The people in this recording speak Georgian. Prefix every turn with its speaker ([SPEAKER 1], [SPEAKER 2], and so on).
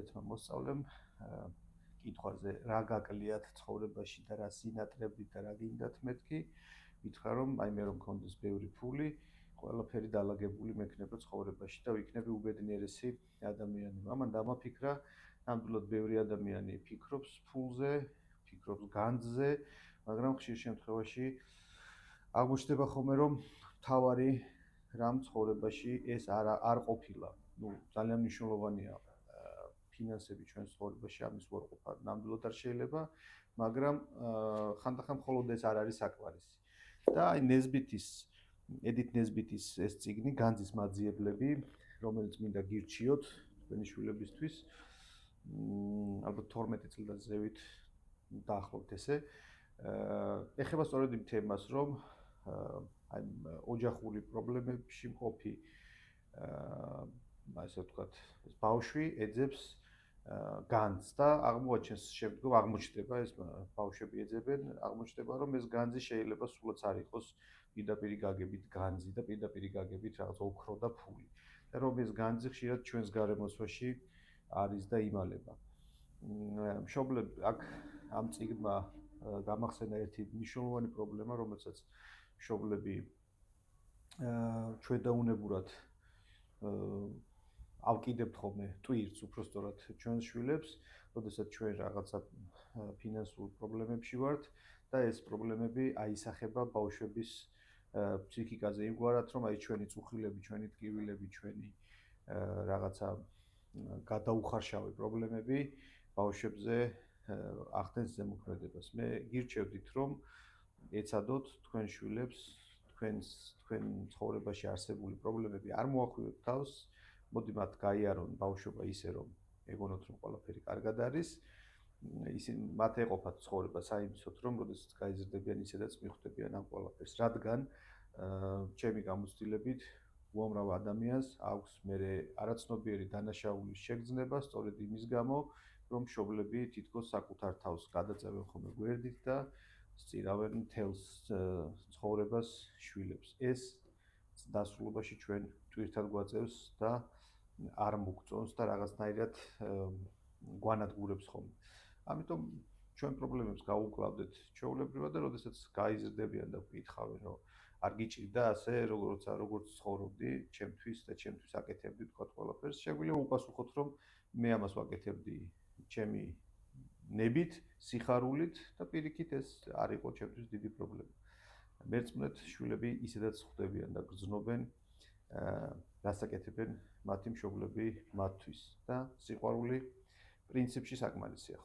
[SPEAKER 1] ერთმა მოსწავლემ კითხვაზე რა გაკლიათ ცხოვრებაში და რა სინათლებით და რა გინდათ მეთქი, მითხრა რომ აი მე რომ მქონდეს ბევრი ფული, ყველაფერი დალაგებული მექნება ცხოვრებაში და ვიქნები უბედნიერესი ადამიანი. მამან დამაფიქრა, ნამდვილად ბევრი ადამიანი ფიქრობს ფულზე, ფიქრობს განძზე, მაგრამ ხშირ შემთხვევაში აღმოჩნდება ხოლმე რომ მთავარი რამ ცხოვრებაში ეს არ ყოფილა. ძალიან მნიშვნელოვანია ფინანსები ჩვენს ცხოვრებაში, ამის უარყოფა ნამდვილად არ შეიძლება, მაგრამ ხანდახან მხოლოდ ეს არ არის საკმარისი. და აი ედით ნესბიტის ეს წიგნი განძის მაძიებლები, რომელიც მინდა გირჩიოთ თქვენი შვილებისთვის, ალბათ 12 წლიდან ზევით დაახლოებით ესე. ეხება სწორედ იმ თემას, რომ აი ოჯახური პრობლემებში მყოფი ასე ვთქვათ, ეს ბავშვი ეძებს განძს და აღმოჩნდება ეს ბავშვები ეძებენ, აღმოჩნდება რომ ეს განძი შეიძლება სულაც არ იყოს პირდაპირი გაგებით განძი და პირდაპირი გაგებით რაღაც ოქრო და ფული. და რომ ეს განძი ხშირად ჩვენს გარემოცვაში არის და იმალება. მშობლები აქ ამ წიგნმა გამახსენა ერთი მნიშვნელოვანი პრობლემა, რომელსაც მშობლები ჩვენდაუნებურად ავკიდებთ ხოლმე ტვირთს უпростоრად ჩვენს შვილებს, როდესაც ჩვენ რაღაცა ფინანსურ პრობლემებში ვართ და ეს პრობლემები აისახება ბავშვების ფსიქიკაზე იმგვარად, რომ აი ჩვენი წუხილები, ჩვენი ტკივილები, ჩვენი რაღაცა გადაუხარშავი პრობლემები ბავშვებზე ახდენს ზემოქმედებას. მე გირჩევდით, რომ ეცადოთ თქვენ შვილებს, თქვენ ცხოვრებაში არსებული პრობლემები არ მოახვიოთ თავს, მოდი მათ გაიარონ ბავშვობა ისე, რომ ეგონოთ, რომ ყველაფერი კარგად არის. ისინი მათ ეყოფათ ცხოვრება საიმისოდ, რომ როდესაც გაიზრდებიან, ისედაც მიხვდებიან ამ ყველაფერს, რადგან ჩემი გამოცდილებით უამრავ ადამიანს აქვს მერე არაცნობიერი დანაშაულის შეგრძნება სწორედ იმის გამო, რომ მშობლები თითქოს საკუთარ თავს გადაწევენ ხოლმე გვერდით და სწირავენ მთელს ცხოვრებას შვილებს. ეს დასრულობაში ჩვენ ტვირთად გვაწევს და არ მოგწონს და რაღაცნაირად გვანადგურებს ხოლმე. ამიტომ ჩვენ პრობლემებს გავუკლავდეთ ჩვეულებრივად და როდესაც გაიზრდებიან და ვკითხავენ, რომ არ გიჭირდა ასე, როგორც ცხოვრობდი ჩემთვის და ჩემთვის აკეთებდი თქვა ყველაფერს, შეგვიძლია უპასუხოთ, რომ მე ამას ვაკეთებდი ჩემი ნებით, სიხარულით და პირიქით ეს არ იყო ჩემთვის დიდი პრობლემა. მერწმუნეთ შვილები ისედაც ხვდებიან და გრძნობენ რას აკეთებენ მათი მშობლები მათთვის და სიყვარული პრინციპში საკმარისია.